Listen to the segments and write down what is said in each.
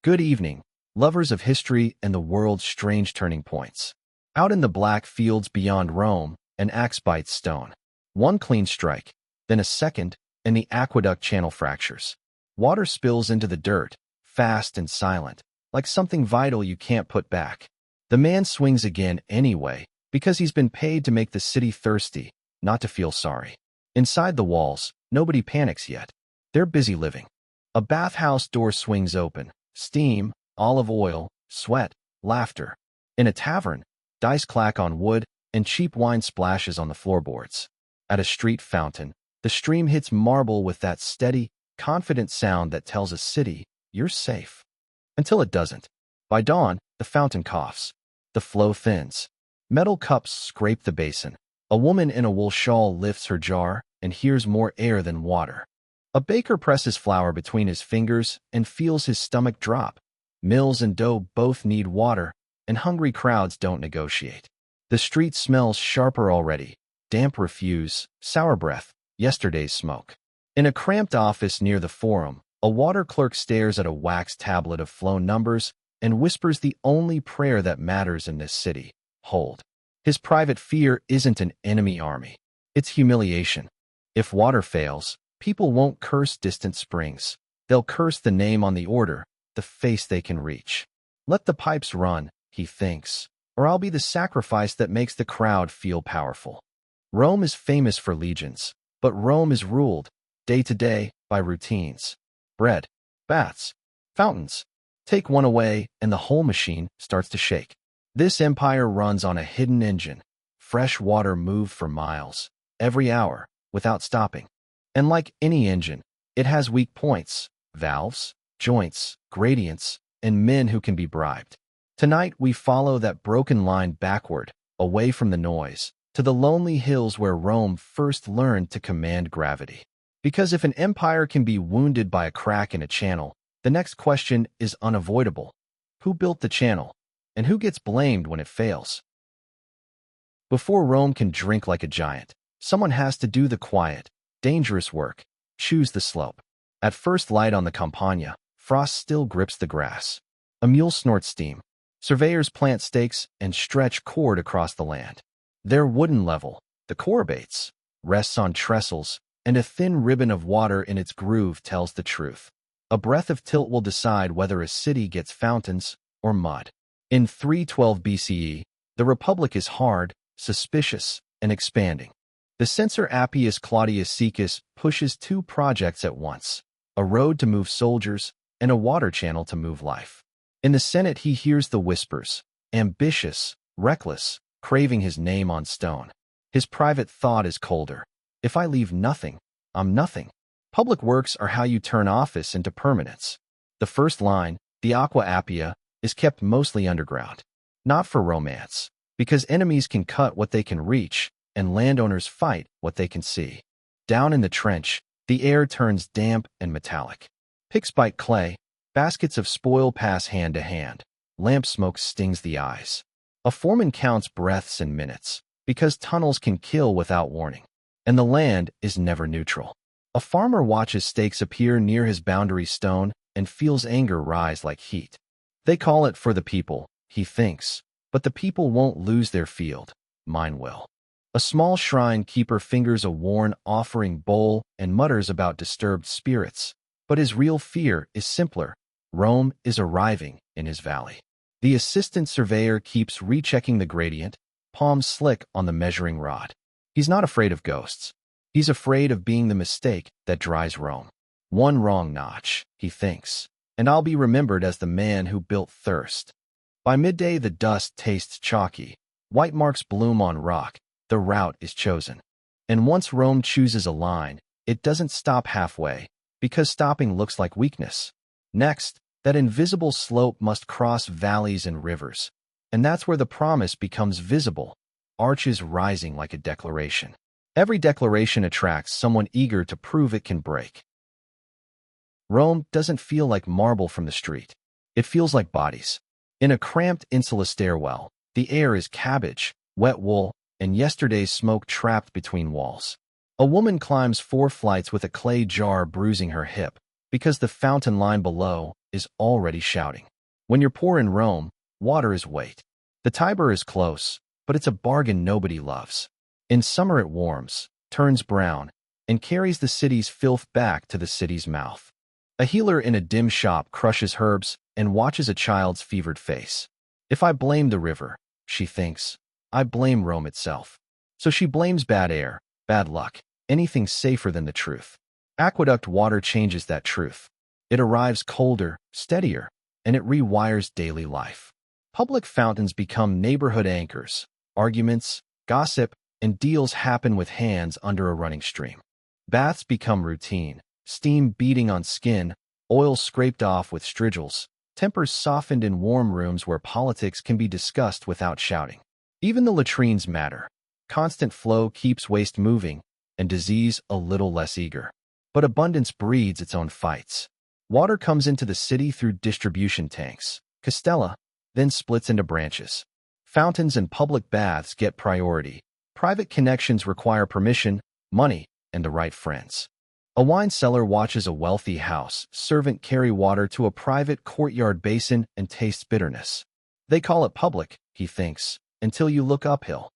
Good evening, lovers of history and the world's strange turning points. Out in the black fields beyond Rome, an axe bites stone. One clean strike, then a second, and the aqueduct channel fractures. Water spills into the dirt, fast and silent, like something vital you can't put back. The man swings again anyway, because he's been paid to make the city thirsty, not to feel sorry. Inside the walls, nobody panics yet. They're busy living. A bathhouse door swings open. Steam, olive oil, sweat, laughter. In a tavern, dice clack on wood, and cheap wine splashes on the floorboards. At a street fountain, the stream hits marble with that steady, confident sound that tells a city, you're safe. Until it doesn't. By dawn, the fountain coughs. The flow thins. Metal cups scrape the basin. A woman in a wool shawl lifts her jar and hears more air than water. A baker presses flour between his fingers and feels his stomach drop. Mills and dough both need water, and hungry crowds don't negotiate. The street smells sharper already. Damp refuse, sour breath, yesterday's smoke. In a cramped office near the Forum, a water clerk stares at a wax tablet of flow numbers and whispers the only prayer that matters in this city: hold. His private fear isn't an enemy army. It's humiliation. If water fails, people won't curse distant springs. They'll curse the name on the order, the face they can reach. Let the pipes run, he thinks, or I'll be the sacrifice that makes the crowd feel powerful. Rome is famous for legions, but Rome is ruled, day to day, by routines. Bread, baths, fountains. Take one away, and the whole machine starts to shake. This empire runs on a hidden engine. Fresh water moved for miles, every hour, without stopping. And like any engine, it has weak points, valves, joints, gradients, and men who can be bribed. Tonight we follow that broken line backward, away from the noise, to the lonely hills where Rome first learned to command gravity. Because if an empire can be wounded by a crack in a channel, the next question is unavoidable. Who built the channel? And who gets blamed when it fails? Before Rome can drink like a giant, someone has to do the quiet, dangerous work. Choose the slope. At first light on the Campagna, frost still grips the grass. A mule snorts steam. Surveyors plant stakes and stretch cord across the land. Their wooden level, the corrubates, rests on trestles, and a thin ribbon of water in its groove tells the truth. A breath of tilt will decide whether a city gets fountains or mud. In 312 BCE, the Republic is hard, suspicious, and expanding. The censor Appius Claudius Caecus pushes two projects at once: a road to move soldiers and a water channel to move life. In the Senate he hears the whispers, ambitious, reckless, craving his name on stone. His private thought is colder. If I leave nothing, I'm nothing. Public works are how you turn office into permanence. The first line, the Aqua Appia, is kept mostly underground. Not for romance, because enemies can cut what they can reach, and landowners fight what they can see. Down in the trench, the air turns damp and metallic. Picks bite clay, baskets of spoil pass hand to hand, lamp smoke stings the eyes. A foreman counts breaths and minutes, because tunnels can kill without warning. And the land is never neutral. A farmer watches stakes appear near his boundary stone and feels anger rise like heat. They call it for the people, he thinks, but the people won't lose their field. Mine will. A small shrine keeper fingers a worn offering bowl and mutters about disturbed spirits. But his real fear is simpler. Rome is arriving in his valley. The assistant surveyor keeps rechecking the gradient, palms slick on the measuring rod. He's not afraid of ghosts. He's afraid of being the mistake that dries Rome. One wrong notch, he thinks, and I'll be remembered as the man who built thirst. By midday the dust tastes chalky. White marks bloom on rock. The route is chosen. And once Rome chooses a line, it doesn't stop halfway, because stopping looks like weakness. Next, that invisible slope must cross valleys and rivers. And that's where the promise becomes visible, arches rising like a declaration. Every declaration attracts someone eager to prove it can break. Rome doesn't feel like marble from the street. It feels like bodies. In a cramped insula stairwell, the air is cabbage, wet wool, and yesterday's smoke trapped between walls. A woman climbs 4 flights with a clay jar bruising her hip. Because the fountain line below is already shouting. When you're poor in Rome, water is weight. The Tiber is close, but it's a bargain nobody loves. In summer it warms, turns brown, and carries the city's filth back to the city's mouth. A healer in a dim shop crushes herbs and watches a child's fevered face. If I blame the river, she thinks, I blame Rome itself. So she blames bad air, bad luck, anything safer than the truth. Aqueduct water changes that truth. It arrives colder, steadier, and it rewires daily life. Public fountains become neighborhood anchors. Arguments, gossip, and deals happen with hands under a running stream. Baths become routine, steam beating on skin, oil scraped off with strigils, tempers softened in warm rooms where politics can be discussed without shouting. Even the latrines matter. Constant flow keeps waste moving, and disease a little less eager. But abundance breeds its own fights. Water comes into the city through distribution tanks, castella, then splits into branches. Fountains and public baths get priority. Private connections require permission, money, and the right friends. A wine cellar watches a wealthy house servant carry water to a private courtyard basin and tastes bitterness. They call it public, he thinks, until you look uphill.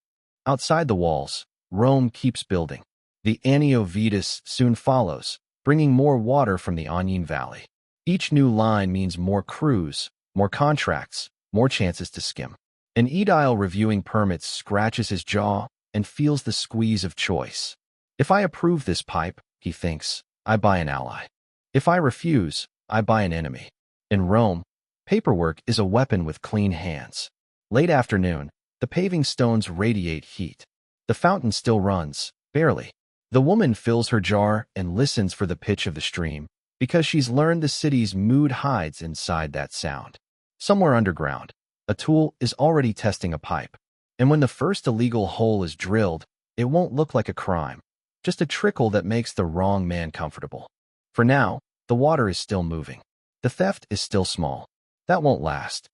Outside the walls, Rome keeps building. The Anio Novus soon follows, bringing more water from the Anio Valley. Each new line means more crews, more contracts, more chances to skim. An edile reviewing permits scratches his jaw and feels the squeeze of choice. If I approve this pipe, he thinks, I buy an ally. If I refuse, I buy an enemy. In Rome, paperwork is a weapon with clean hands. Late afternoon, the paving stones radiate heat. The fountain still runs, barely. The woman fills her jar and listens for the pitch of the stream, because she's learned the city's mood hides inside that sound. Somewhere underground, a tool is already testing a pipe. And when the first illegal hole is drilled, it won't look like a crime, just a trickle that makes the wrong man comfortable. For now, the water is still moving. The theft is still small. That won't last.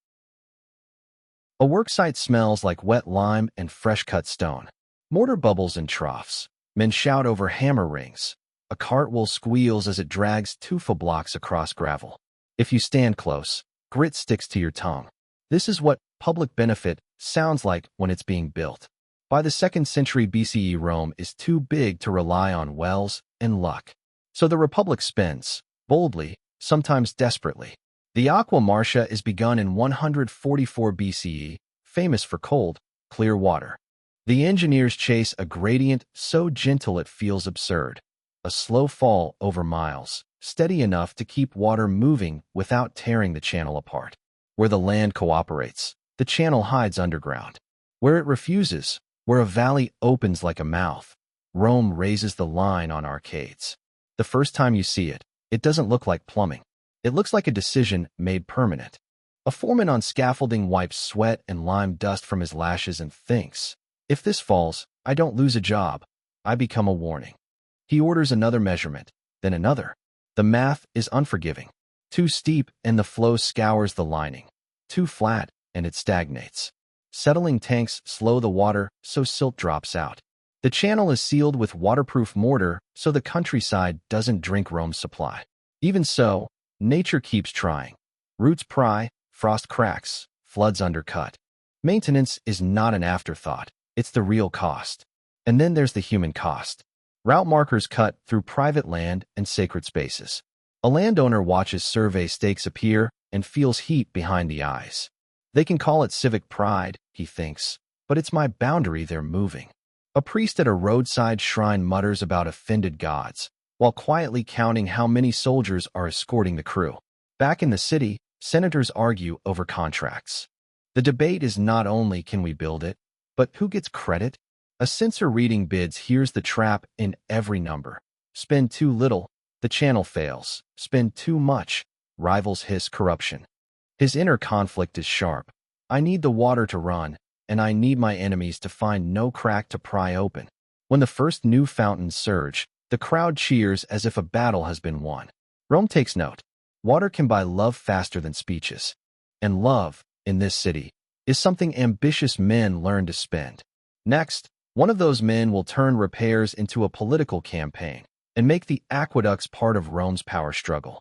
A worksite smells like wet lime and fresh-cut stone. Mortar bubbles in troughs. Men shout over hammer rings. A cartwheel squeals as it drags tufa blocks across gravel. If you stand close, grit sticks to your tongue. This is what public benefit sounds like when it's being built. By the 2nd century BCE, Rome is too big to rely on wells and luck. So the Republic spends, boldly, sometimes desperately. The Aqua Marcia is begun in 144 BCE, famous for cold, clear water. The engineers chase a gradient so gentle it feels absurd. A slow fall over miles, steady enough to keep water moving without tearing the channel apart. Where the land cooperates, the channel hides underground. Where it refuses, where a valley opens like a mouth, Rome raises the line on arcades. The first time you see it, it doesn't look like plumbing. It looks like a decision made permanent. A foreman on scaffolding wipes sweat and lime dust from his lashes and thinks, if this falls, I don't lose a job. I become a warning. He orders another measurement, then another. The math is unforgiving. Too steep and the flow scours the lining. Too flat and it stagnates. Settling tanks slow the water so silt drops out. The channel is sealed with waterproof mortar so the countryside doesn't drink Rome's supply. Even so, nature keeps trying. Roots pry, frost cracks, floods undercut. Maintenance is not an afterthought. It's the real cost. And then there's the human cost. Route markers cut through private land and sacred spaces. A landowner watches survey stakes appear and feels heat behind the eyes. They can call it civic pride, he thinks, but it's my boundary they're moving. A priest at a roadside shrine mutters about offended gods, while quietly counting how many soldiers are escorting the crew. Back in the city, senators argue over contracts. The debate is not only can we build it, but who gets credit? A censor reading bids hears the trap in every number. Spend too little, the channel fails. Spend too much, rivals hiss corruption. His inner conflict is sharp. I need the water to run, and I need my enemies to find no crack to pry open. When the first new fountains surge, the crowd cheers as if a battle has been won. Rome takes note. Water can buy love faster than speeches. And love, in this city, is something ambitious men learn to spend. Next, one of those men will turn repairs into a political campaign and make the aqueducts part of Rome's power struggle.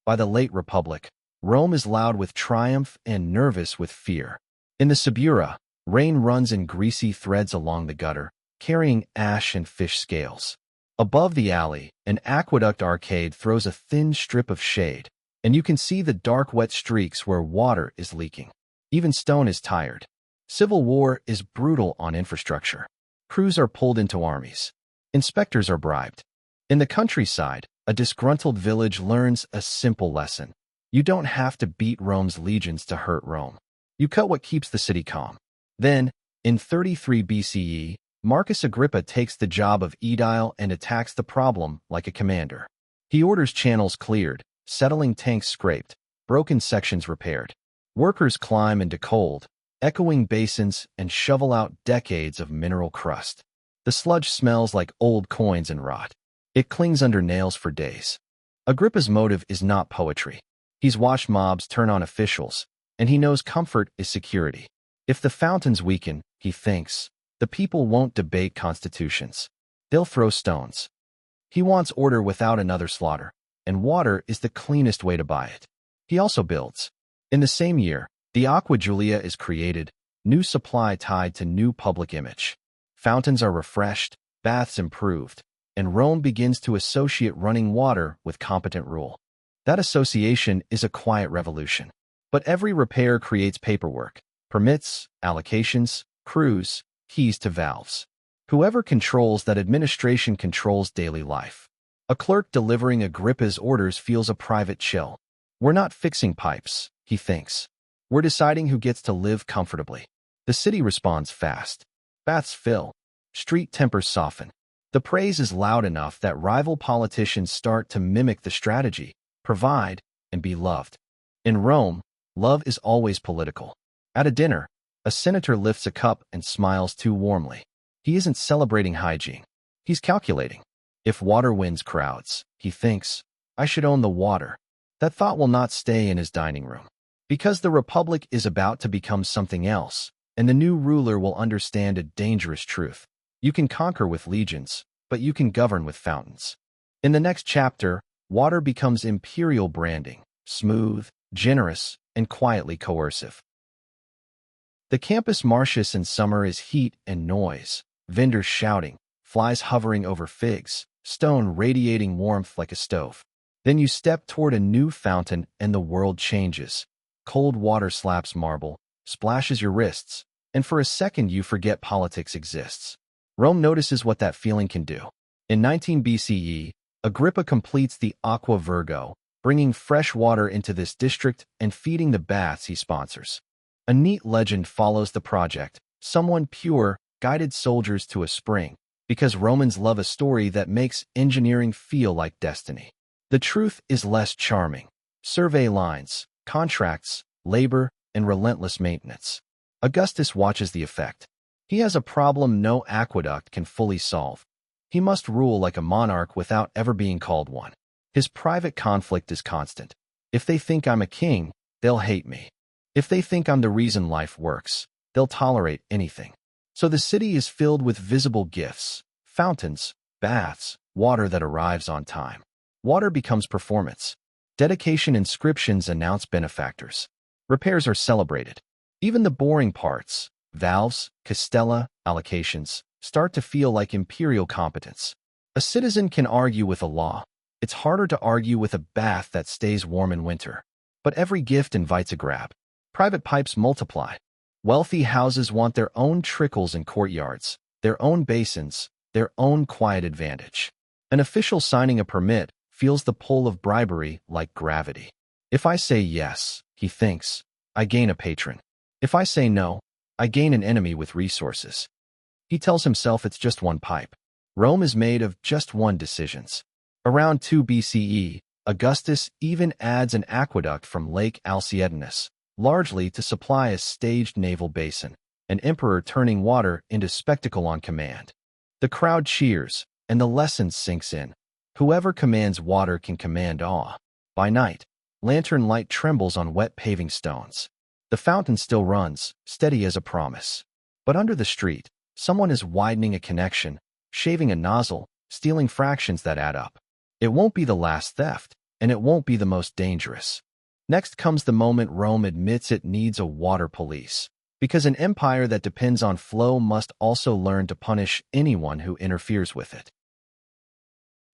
By the late Republic, Rome is loud with triumph and nervous with fear. In the Subura, rain runs in greasy threads along the gutter, carrying ash and fish scales. Above the alley, an aqueduct arcade throws a thin strip of shade, and you can see the dark wet streaks where water is leaking. Even stone is tired. Civil war is brutal on infrastructure. Crews are pulled into armies. Inspectors are bribed. In the countryside, a disgruntled village learns a simple lesson. You don't have to beat Rome's legions to hurt Rome. You cut what keeps the city calm. Then, in 33 BCE, Marcus Agrippa takes the job of aedile and attacks the problem like a commander. He orders channels cleared, settling tanks scraped, broken sections repaired. Workers climb into cold, echoing basins and shovel out decades of mineral crust. The sludge smells like old coins and rot. It clings under nails for days. Agrippa's motive is not poetry. He's watched mobs turn on officials, and he knows comfort is security. If the fountains weaken, he thinks, the people won't debate constitutions. They'll throw stones. He wants order without another slaughter, and water is the cleanest way to buy it. He also builds. In the same year, the Aqua Julia is created, new supply tied to new public image. Fountains are refreshed, baths improved, and Rome begins to associate running water with competent rule. That association is a quiet revolution. But every repair creates paperwork, permits, allocations, crews, keys to valves. Whoever controls that administration controls daily life. A clerk delivering Agrippa's orders feels a private chill. We're not fixing pipes, he thinks. We're deciding who gets to live comfortably. The city responds fast. Baths fill. Street tempers soften. The praise is loud enough that rival politicians start to mimic the strategy, provide, and be loved. In Rome, love is always political. At a dinner, a senator lifts a cup and smiles too warmly. He isn't celebrating hygiene. He's calculating. If water wins crowds, he thinks, I should own the water. That thought will not stay in his dining room. Because the Republic is about to become something else, and the new ruler will understand a dangerous truth. You can conquer with legions, but you can govern with fountains. In the next chapter, water becomes imperial branding, smooth, generous, and quietly coercive. The Campus Martius in summer is heat and noise, vendors shouting, flies hovering over figs, stone radiating warmth like a stove. Then you step toward a new fountain and the world changes. Cold water slaps marble, splashes your wrists, and for a second you forget politics exists. Rome notices what that feeling can do. In 19 BCE, Agrippa completes the Aqua Virgo, bringing fresh water into this district and feeding the baths he sponsors. A neat legend follows the project. Someone pure guided soldiers to a spring, because Romans love a story that makes engineering feel like destiny. The truth is less charming. Survey lines, contracts, labor, and relentless maintenance. Augustus watches the effect. He has a problem no aqueduct can fully solve. He must rule like a monarch without ever being called one. His private conflict is constant. If they think I'm a king, they'll hate me. If they think I'm the reason life works, they'll tolerate anything. So the city is filled with visible gifts, fountains, baths, water that arrives on time. Water becomes performance. Dedication inscriptions announce benefactors. Repairs are celebrated. Even the boring parts, valves, castella, allocations, start to feel like imperial competence. A citizen can argue with a law. It's harder to argue with a bath that stays warm in winter. But every gift invites a grab. Private pipes multiply. Wealthy houses want their own trickles and courtyards, their own basins, their own quiet advantage. An official signing a permit feels the pull of bribery like gravity. If I say yes, he thinks, I gain a patron. If I say no, I gain an enemy with resources. He tells himself it's just one pipe. Rome is made of just one decisions. Around 2 BCE, Augustus even adds an aqueduct from Lake Alcedinus, largely to supply a staged naval basin, an emperor turning water into spectacle on command. The crowd cheers, and the lesson sinks in. Whoever commands water can command awe. By night, lantern light trembles on wet paving stones. The fountain still runs, steady as a promise. But under the street, someone is widening a connection, shaving a nozzle, stealing fractions that add up. It won't be the last theft, and it won't be the most dangerous. Next comes the moment Rome admits it needs a water police, because an empire that depends on flow must also learn to punish anyone who interferes with it.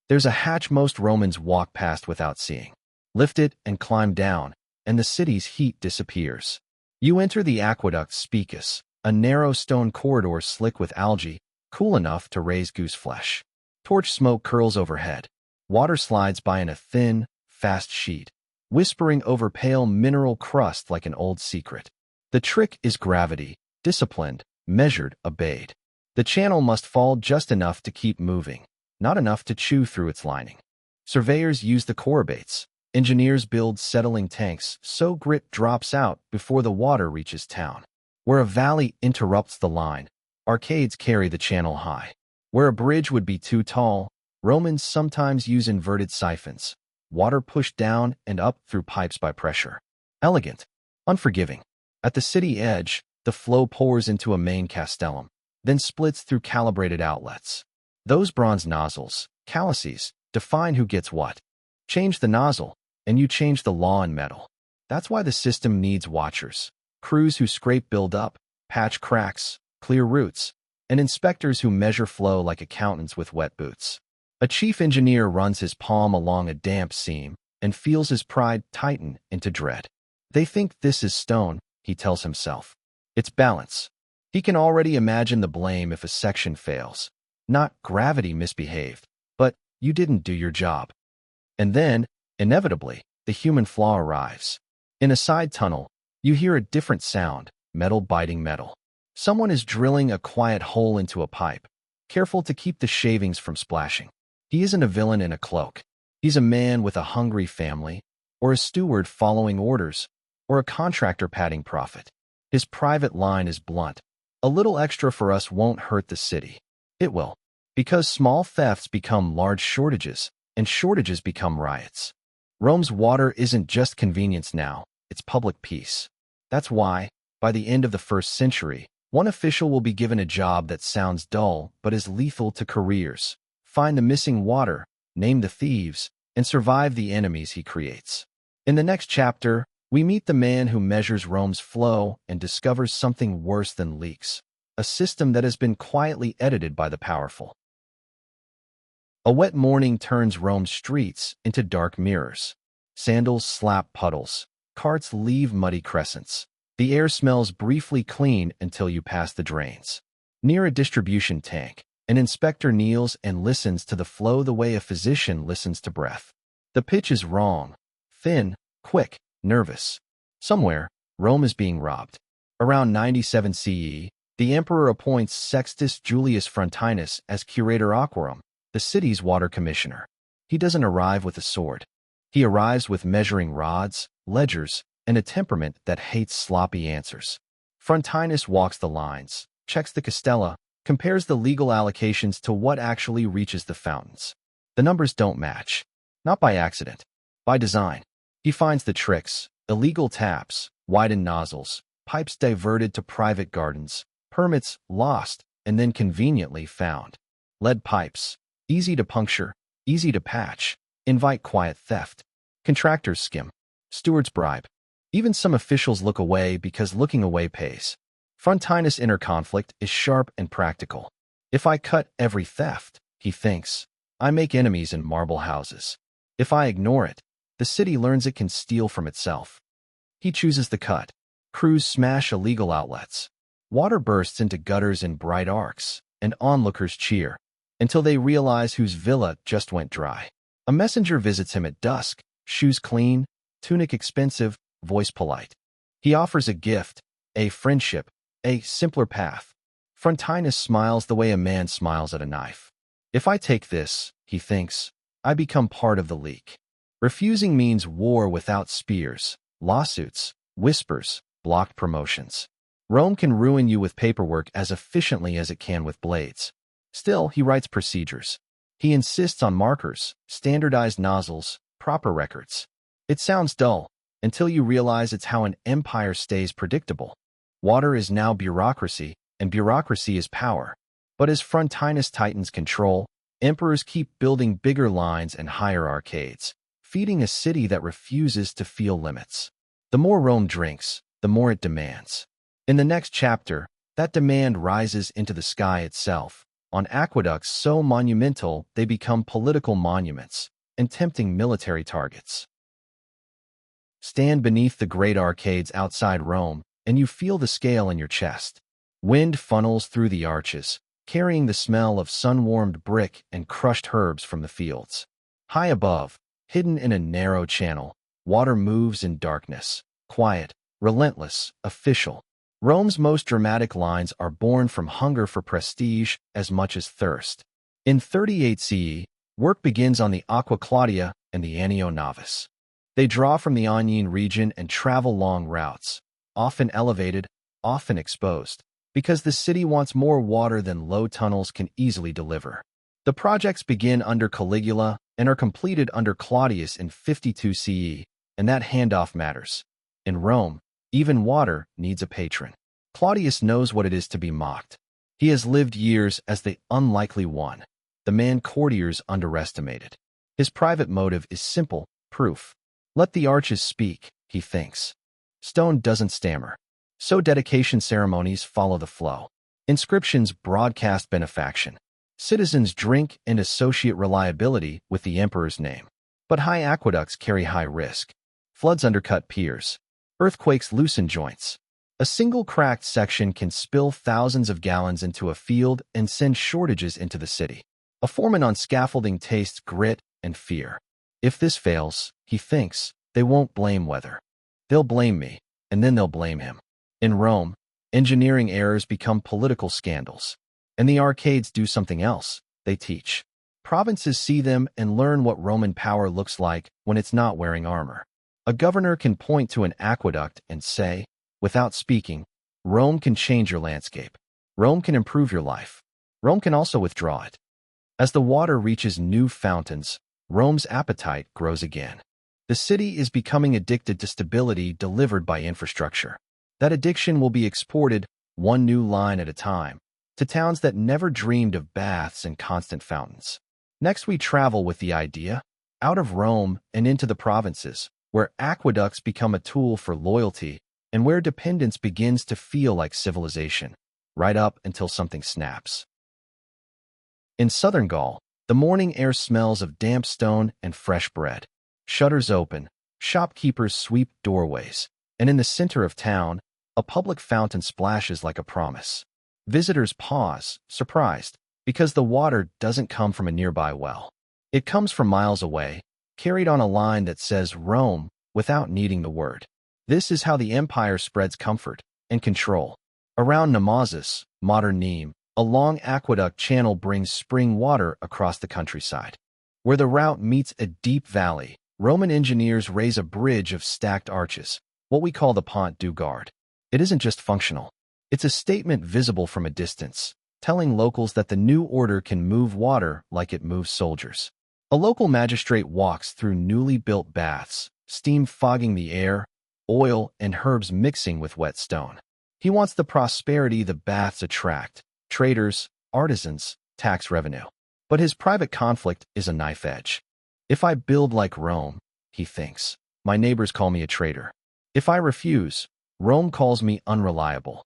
There's a hatch most Romans walk past without seeing. Lift it and climb down, and the city's heat disappears. You enter the Aqueduct Spicus, a narrow stone corridor slick with algae, cool enough to raise goose flesh. Torch smoke curls overhead. Water slides by in a thin, fast sheet, whispering over pale mineral crust like an old secret. The trick is gravity, disciplined, measured, obeyed. The channel must fall just enough to keep moving, not enough to chew through its lining. Surveyors use the corrugates. Engineers build settling tanks so grit drops out before the water reaches town. Where a valley interrupts the line, arcades carry the channel high. Where a bridge would be too tall, Romans sometimes use inverted siphons, water pushed down and up through pipes by pressure. Elegant, unforgiving. At the city edge, the flow pours into a main castellum, then splits through calibrated outlets. Those bronze nozzles, calices, define who gets what. Change the nozzle, and you change the law in metal. That's why the system needs watchers, crews who scrape build-up, patch cracks, clear roots, and inspectors who measure flow like accountants with wet boots. A chief engineer runs his palm along a damp seam and feels his pride tighten into dread. They think this is stone, he tells himself. It's balance. He can already imagine the blame if a section fails. Not gravity misbehaved, but you didn't do your job. And then, inevitably, the human flaw arrives. In a side tunnel, you hear a different sound, metal biting metal. Someone is drilling a quiet hole into a pipe, careful to keep the shavings from splashing. He isn't a villain in a cloak. He's a man with a hungry family, or a steward following orders, or a contractor padding profit. His private line is blunt. A little extra for us won't hurt the city. It will. Because small thefts become large shortages, and shortages become riots. Rome's water isn't just convenience now, it's public peace. That's why, by the end of the 1st century, one official will be given a job that sounds dull but is lethal to careers. Find the missing water, name the thieves, and survive the enemies he creates. In the next chapter, we meet the man who measures Rome's flow and discovers something worse than leaks, a system that has been quietly edited by the powerful. A wet morning turns Rome's streets into dark mirrors. Sandals slap puddles. Carts leave muddy crescents. The air smells briefly clean until you pass the drains. Near a distribution tank, an inspector kneels and listens to the flow the way a physician listens to breath. The pitch is wrong. Thin, quick, nervous. Somewhere, Rome is being robbed. Around 97 CE, the emperor appoints Sextus Julius Frontinus as curator aquarum, the city's water commissioner. He doesn't arrive with a sword. He arrives with measuring rods, ledgers, and a temperament that hates sloppy answers. Frontinus walks the lines, checks the castella, compares the legal allocations to what actually reaches the fountains. The numbers don't match. Not by accident. By design. He finds the tricks: illegal taps, widened nozzles, pipes diverted to private gardens, permits lost and then conveniently found. Lead pipes, easy to puncture, easy to patch, invite quiet theft. Contractors skim. Stewards bribe. Even some officials look away because looking away pays. Frontinus' inner conflict is sharp and practical. If I cut every theft, he thinks, I make enemies in marble houses. If I ignore it, the city learns it can steal from itself. He chooses the cut. Crews smash illegal outlets. Water bursts into gutters in bright arcs, and onlookers cheer, until they realize whose villa just went dry. A messenger visits him at dusk, shoes clean, tunic expensive, voice polite. He offers a gift, a friendship, a simpler path. Frontinus smiles the way a man smiles at a knife. If I take this, he thinks, I become part of the leak. Refusing means war without spears, lawsuits, whispers, blocked promotions. Rome can ruin you with paperwork as efficiently as it can with blades. Still, he writes procedures. He insists on markers, standardized nozzles, proper records. It sounds dull, until you realize it's how an empire stays predictable. Water is now bureaucracy, and bureaucracy is power. But as Frontinus tightens control, emperors keep building bigger lines and higher arcades. feeding a city that refuses to feel limits. The more Rome drinks, the more it demands. In the next chapter, that demand rises into the sky itself, on aqueducts so monumental they become political monuments and tempting military targets. Stand beneath the great arcades outside Rome, and you feel the scale in your chest. Wind funnels through the arches, carrying the smell of sun-warmed brick and crushed herbs from the fields. High above, hidden in a narrow channel, water moves in darkness, quiet, relentless, official. Rome's most dramatic lines are born from hunger for prestige as much as thirst. In 38 CE, work begins on the Aqua Claudia and the Anio Novus. They draw from the Annian region and travel long routes, often elevated, often exposed, because the city wants more water than low tunnels can easily deliver. The projects begin under Caligula and are completed under Claudius in 52 CE, and that handoff matters. In Rome, even water needs a patron. Claudius knows what it is to be mocked. He has lived years as the unlikely one, the man courtiers underestimated. His private motive is simple, proof. Let the arches speak, he thinks. Stone doesn't stammer. So dedication ceremonies follow the flow. Inscriptions broadcast benefaction. Citizens drink and associate reliability with the emperor's name. But high aqueducts carry high risk. Floods undercut piers. Earthquakes loosen joints. A single cracked section can spill thousands of gallons into a field and send shortages into the city. A foreman on scaffolding tastes grit and fear. If this fails, he thinks, they won't blame weather. They'll blame me, and then they'll blame him. In Rome, engineering errors become political scandals. And the arcades do something else. They teach. Provinces see them and learn what Roman power looks like when it's not wearing armor. A governor can point to an aqueduct and say, without speaking, Rome can change your landscape. Rome can improve your life. Rome can also withdraw it. As the water reaches new fountains, Rome's appetite grows again. The city is becoming addicted to stability delivered by infrastructure. That addiction will be exported, one new line at a time, to towns that never dreamed of baths and constant fountains. Next, we travel with the idea, out of Rome and into the provinces, where aqueducts become a tool for loyalty and where dependence begins to feel like civilization, right up until something snaps. In southern Gaul, the morning air smells of damp stone and fresh bread. Shutters open, shopkeepers sweep doorways, and in the center of town, a public fountain splashes like a promise. Visitors pause, surprised, because the water doesn't come from a nearby well. It comes from miles away, carried on a line that says Rome without needing the word. This is how the empire spreads comfort and control. Around Nemausus, modern Nîmes, a long aqueduct channel brings spring water across the countryside. Where the route meets a deep valley, Roman engineers raise a bridge of stacked arches, what we call the Pont du Gard. It isn't just functional. It's a statement visible from a distance, telling locals that the new order can move water like it moves soldiers. A local magistrate walks through newly built baths, steam fogging the air, oil and herbs mixing with wet stone. He wants the prosperity the baths attract, traders, artisans, tax revenue. But his private conflict is a knife edge. If I build like Rome, he thinks, my neighbors call me a traitor. If I refuse, Rome calls me unreliable.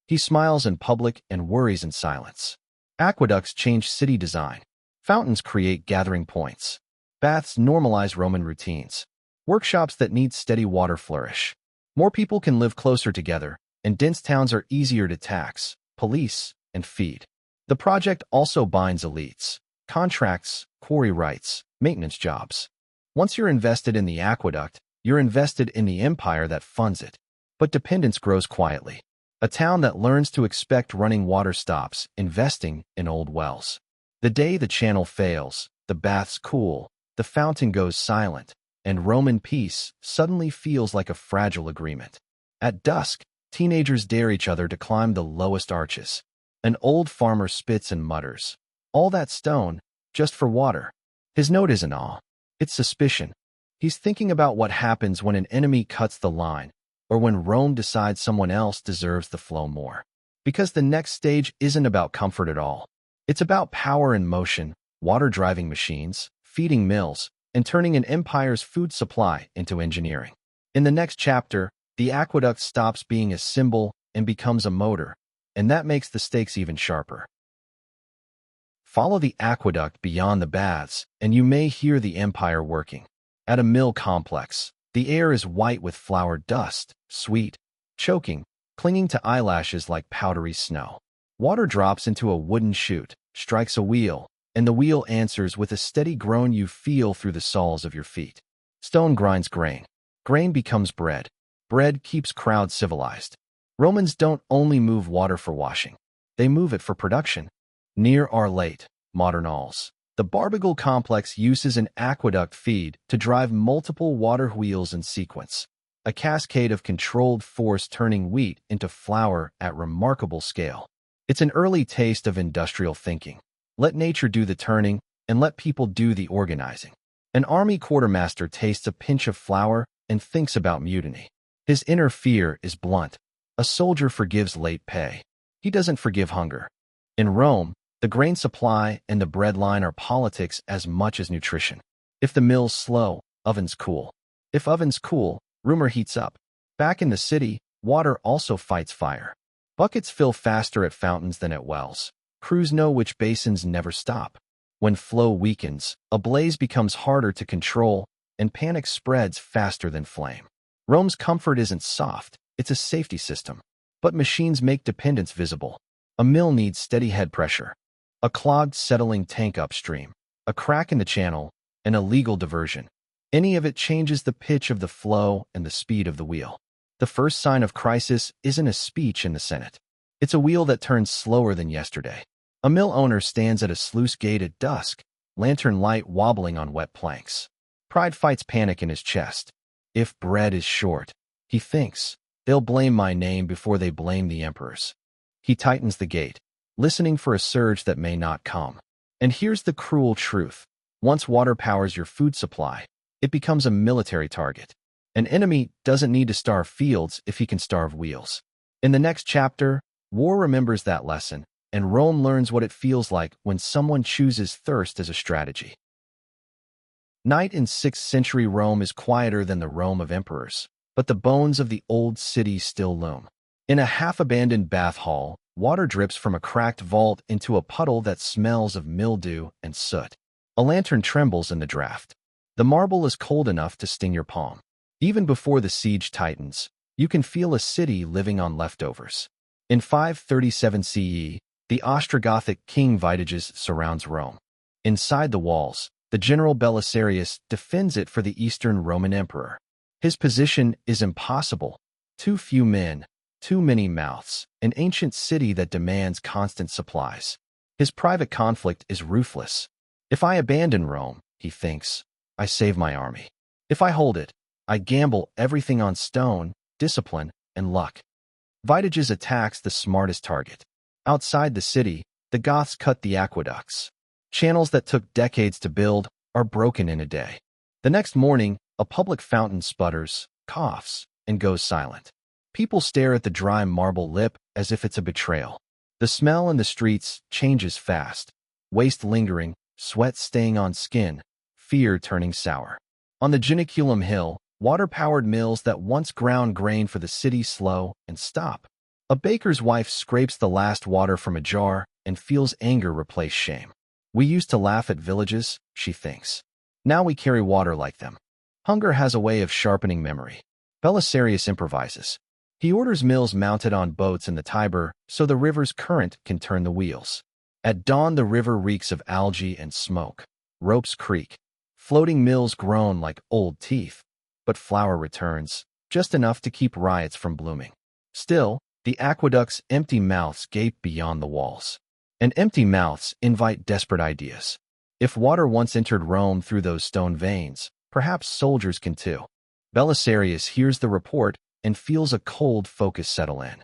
He smiles in public and worries in silence. Aqueducts change city design. Fountains create gathering points. Baths normalize Roman routines. Workshops that need steady water flourish. More people can live closer together, and dense towns are easier to tax, police, and feed. The project also binds elites. Contracts, quarry rights, maintenance jobs. Once you're invested in the aqueduct, you're invested in the empire that funds it. But dependence grows quietly. A town that learns to expect running water stops investing in old wells. The day the channel fails, the baths cool, the fountain goes silent, and Roman peace suddenly feels like a fragile agreement. At dusk, teenagers dare each other to climb the lowest arches. An old farmer spits and mutters, all that stone, just for water. His note isn't awe. It's suspicion. He's thinking about what happens when an enemy cuts the line, or when Rome decides someone else deserves the flow more. Because the next stage isn't about comfort at all. It's about power and motion, water driving machines, feeding mills, and turning an empire's food supply into engineering. In the next chapter, the aqueduct stops being a symbol and becomes a motor, and that makes the stakes even sharper. Follow the aqueduct beyond the baths, and you may hear the empire working. At a mill complex, the air is white with flour dust, sweet, choking, clinging to eyelashes like powdery snow. Water drops into a wooden chute, strikes a wheel, and the wheel answers with a steady groan you feel through the soles of your feet. Stone grinds grain. Grain becomes bread. Bread keeps crowds civilized. Romans don't only move water for washing. They move it for production. Near our late, modern Alls, the Barbagal complex uses an aqueduct feed to drive multiple water wheels in sequence, a cascade of controlled force turning wheat into flour at remarkable scale. It's an early taste of industrial thinking. Let nature do the turning, and let people do the organizing. An army quartermaster tastes a pinch of flour and thinks about mutiny. His inner fear is blunt. A soldier forgives late pay. He doesn't forgive hunger. In Rome, the grain supply and the bread line are politics as much as nutrition. If the mill's slow, ovens cool. If ovens cool, rumor heats up. Back in the city, water also fights fire. Buckets fill faster at fountains than at wells. Crews know which basins never stop. When flow weakens, a blaze becomes harder to control, and panic spreads faster than flame. Rome's comfort isn't soft, it's a safety system. But machines make dependence visible. A mill needs steady head pressure. A clogged settling tank upstream, a crack in the channel, an illegal diversion. Any of it changes the pitch of the flow and the speed of the wheel. The first sign of crisis isn't a speech in the Senate. It's a wheel that turns slower than yesterday. A mill owner stands at a sluice gate at dusk, lantern light wobbling on wet planks. Pride fights panic in his chest. If bread is short, he thinks, they'll blame my name before they blame the emperor's. He tightens the gate, listening for a surge that may not come. And here's the cruel truth. Once water powers your food supply, it becomes a military target. An enemy doesn't need to starve fields if he can starve wheels. In the next chapter, war remembers that lesson, and Rome learns what it feels like when someone chooses thirst as a strategy. Night in 6th century Rome is quieter than the Rome of emperors, but the bones of the old city still loom. In a half-abandoned bath hall, water drips from a cracked vault into a puddle that smells of mildew and soot. A lantern trembles in the draught. The marble is cold enough to sting your palm. Even before the siege tightens, you can feel a city living on leftovers. In 537 CE, the Ostrogothic king Vitiges surrounds Rome. Inside the walls, the general Belisarius defends it for the Eastern Roman emperor. His position is impossible. Too few men, too many mouths, an ancient city that demands constant supplies. His private conflict is ruthless. If I abandon Rome, he thinks, I save my army. If I hold it, I gamble everything on stone, discipline, and luck. Vitiges attacks the smartest target. Outside the city, the Goths cut the aqueducts. Channels that took decades to build are broken in a day. The next morning, a public fountain sputters, coughs, and goes silent. People stare at the dry marble lip as if it's a betrayal. The smell in the streets changes fast. Waste lingering, sweat staying on skin, fear turning sour. On the Janiculum Hill, water-powered mills that once ground grain for the city slow and stop. A baker's wife scrapes the last water from a jar and feels anger replace shame. We used to laugh at villages, she thinks. Now we carry water like them. Hunger has a way of sharpening memory. Belisarius improvises. He orders mills mounted on boats in the Tiber so the river's current can turn the wheels. At dawn the river reeks of algae and smoke. Ropes creak. Floating mills groan like old teeth. But flour returns, just enough to keep riots from blooming. Still, the aqueduct's empty mouths gape beyond the walls. And empty mouths invite desperate ideas. If water once entered Rome through those stone veins, perhaps soldiers can too. Belisarius hears the report and feels a cold focus settle in.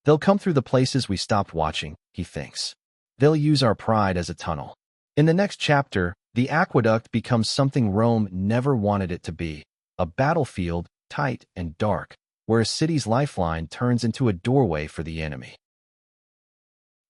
They'll come through the places we stopped watching, he thinks. They'll use our pride as a tunnel. In the next chapter, the aqueduct becomes something Rome never wanted it to be, a battlefield, tight and dark, where a city's lifeline turns into a doorway for the enemy.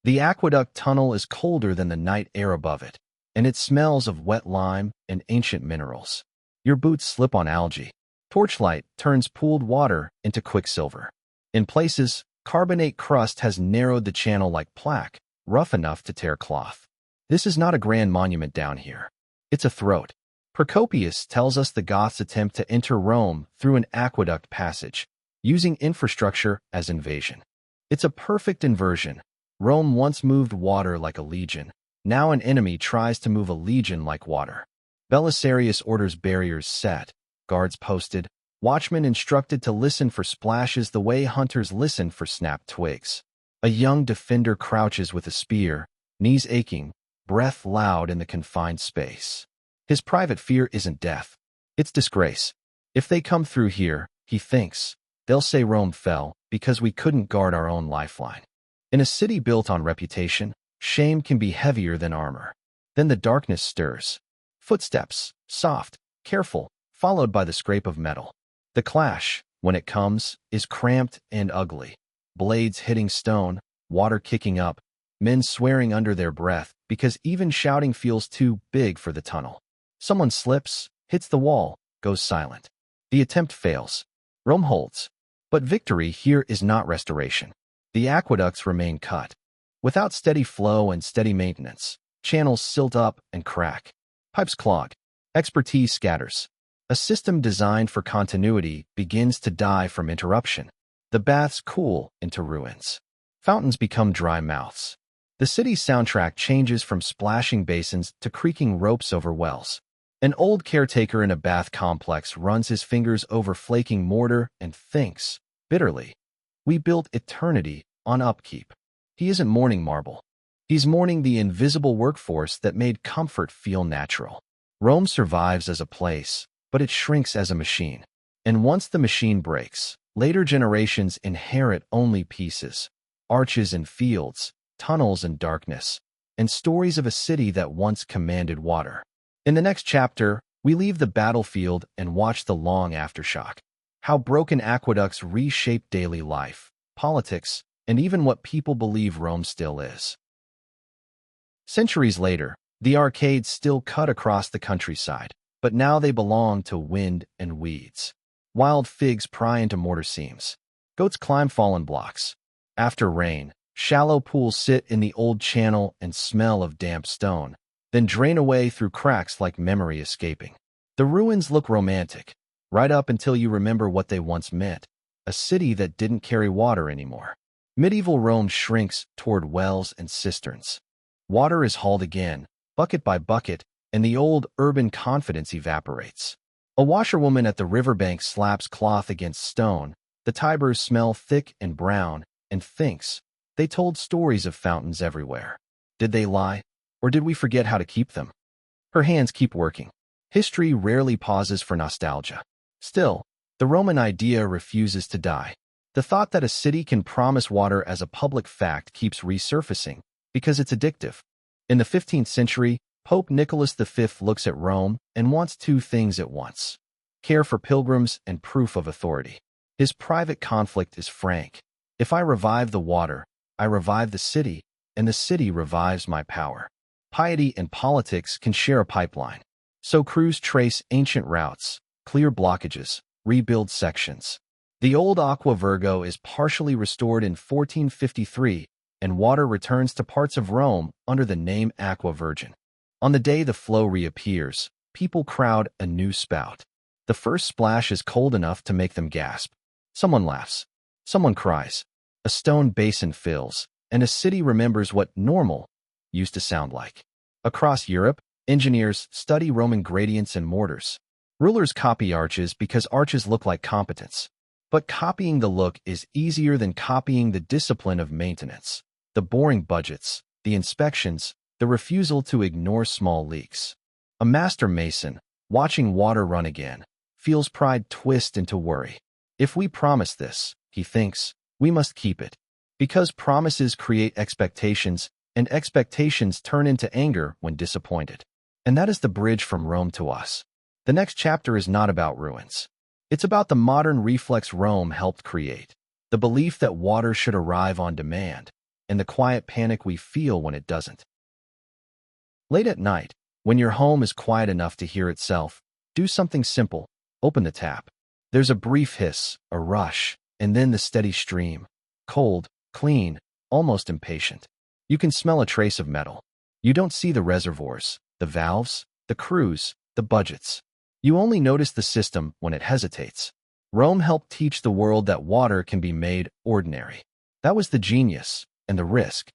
The aqueduct tunnel is colder than the night air above it, and it smells of wet lime and ancient minerals. Your boots slip on algae. Torchlight turns pooled water into quicksilver. In places, carbonate crust has narrowed the channel like plaque, rough enough to tear cloth. This is not a grand monument down here. It's a throat. Procopius tells us the Goths attempt to enter Rome through an aqueduct passage, using infrastructure as invasion. It's a perfect inversion. Rome once moved water like a legion. Now an enemy tries to move a legion like water. Belisarius orders barriers set, guards posted, watchmen instructed to listen for splashes the way hunters listen for snapped twigs. A young defender crouches with a spear, knees aching, breath loud in the confined space. His private fear isn't death. It's disgrace. If they come through here, he thinks, they'll say Rome fell because we couldn't guard our own lifeline. In a city built on reputation, shame can be heavier than armor. Then the darkness stirs. Footsteps, soft, careful, followed by the scrape of metal. The clash, when it comes, is cramped and ugly. Blades hitting stone, water kicking up, men swearing under their breath because even shouting feels too big for the tunnel. Someone slips, hits the wall, goes silent. The attempt fails. Rome holds. But victory here is not restoration. The aqueducts remain cut. Without steady flow and steady maintenance, channels silt up and crack. Pipes clog. Expertise scatters. A system designed for continuity begins to die from interruption. The baths cool into ruins. Fountains become dry mouths. The city's soundtrack changes from splashing basins to creaking ropes over wells. An old caretaker in a bath complex runs his fingers over flaking mortar and thinks, bitterly, we built eternity on upkeep. He isn't mourning marble. He's mourning the invisible workforce that made comfort feel natural. Rome survives as a place, but it shrinks as a machine. And once the machine breaks, later generations inherit only pieces. Arches and fields, tunnels and darkness, and stories of a city that once commanded water. In the next chapter, we leave the battlefield and watch the long aftershock. How broken aqueducts reshape daily life, politics, and even what people believe Rome still is. Centuries later, the arcades still cut across the countryside, but now they belong to wind and weeds. Wild figs pry into mortar seams. Goats climb fallen blocks. After rain, shallow pools sit in the old channel and smell of damp stone, then drain away through cracks like memory escaping. The ruins look romantic, right up until you remember what they once meant, a city that didn't carry water anymore. Medieval Rome shrinks toward wells and cisterns. Water is hauled again, bucket by bucket, and the old urban confidence evaporates. A washerwoman at the riverbank slaps cloth against stone, the Tibers smell thick and brown, and thinks, they told stories of fountains everywhere. Did they lie? Or did we forget how to keep them? Her hands keep working. History rarely pauses for nostalgia. Still, the Roman idea refuses to die. The thought that a city can promise water as a public fact keeps resurfacing because it's addictive. In the 15th century, Pope Nicholas V looks at Rome and wants two things at once: care for pilgrims and proof of authority. His private conflict is frank. If I revive the water, I revive the city, and the city revives my power. Piety and politics can share a pipeline. So crews trace ancient routes, clear blockages, rebuild sections. The old Aqua Virgo is partially restored in 1453, and water returns to parts of Rome under the name Aqua Virgin. On the day the flow reappears, people crowd a new spout. The first splash is cold enough to make them gasp. Someone laughs. Someone cries. A stone basin fills, and a city remembers what normal used to sound like. Across Europe, engineers study Roman gradients and mortars. Rulers copy arches because arches look like competence. But copying the look is easier than copying the discipline of maintenance, the boring budgets, the inspections, the refusal to ignore small leaks. A master mason, watching water run again, feels pride twist into worry. If we promise this, he thinks, we must keep it. Because promises create expectations, and expectations turn into anger when disappointed. And that is the bridge from Rome to us. The next chapter is not about ruins. It's about the modern reflex Rome helped create, the belief that water should arrive on demand, and the quiet panic we feel when it doesn't. Late at night, when your home is quiet enough to hear itself, Do something simple. Open the tap. There's a brief hiss, a rush, and then the steady stream. Cold, clean, almost impatient. You can smell a trace of metal. You don't see the reservoirs, the valves, the crews, the budgets. You only notice the system when it hesitates. Rome helped teach the world that water can be made ordinary. That was the genius and the risk.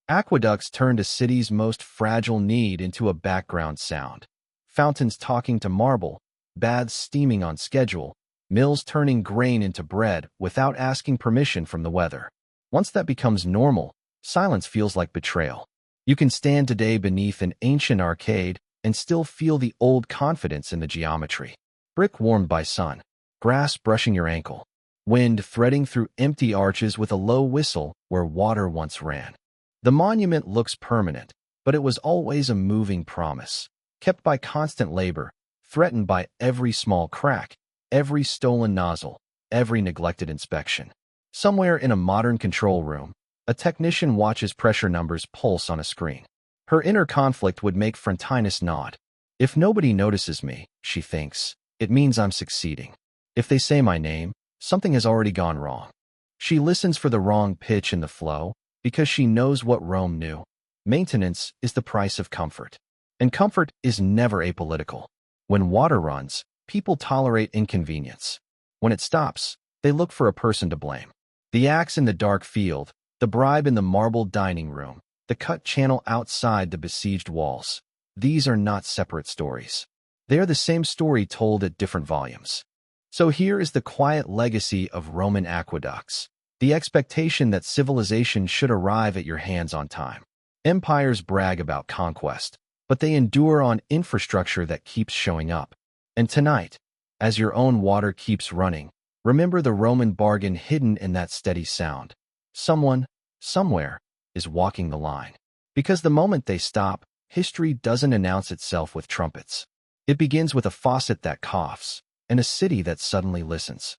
Aqueducts turned a city's most fragile need into a background sound. Fountains talking to marble, baths steaming on schedule, mills turning grain into bread without asking permission from the weather. Once that becomes normal, silence feels like betrayal. You can stand today beneath an ancient arcade and still feel the old confidence in the geometry. Brick warmed by sun, grass brushing your ankle, wind threading through empty arches with a low whistle where water once ran. The monument looks permanent, but it was always a moving promise, kept by constant labor, threatened by every small crack, every stolen nozzle, every neglected inspection. Somewhere in a modern control room, a technician watches pressure numbers pulse on a screen. Her inner conflict would make Frontinus nod. If nobody notices me, she thinks, it means I'm succeeding. If they say my name, something has already gone wrong. She listens for the wrong pitch in the flow because she knows what Rome knew. Maintenance is the price of comfort. And comfort is never apolitical. When water runs, people tolerate inconvenience. When it stops, they look for a person to blame. The axe in the dark field, the bribe in the marble dining room, the cut channel outside the besieged walls. These are not separate stories. They are the same story told at different volumes. So here is the quiet legacy of Roman aqueducts, the expectation that civilization should arrive at your hands on time. Empires brag about conquest, but they endure on infrastructure that keeps showing up. And tonight, as your own water keeps running, remember the Roman bargain hidden in that steady sound. Someone, somewhere, is walking the line. Because the moment they stop, history doesn't announce itself with trumpets. It begins with a faucet that coughs, and a city that suddenly listens.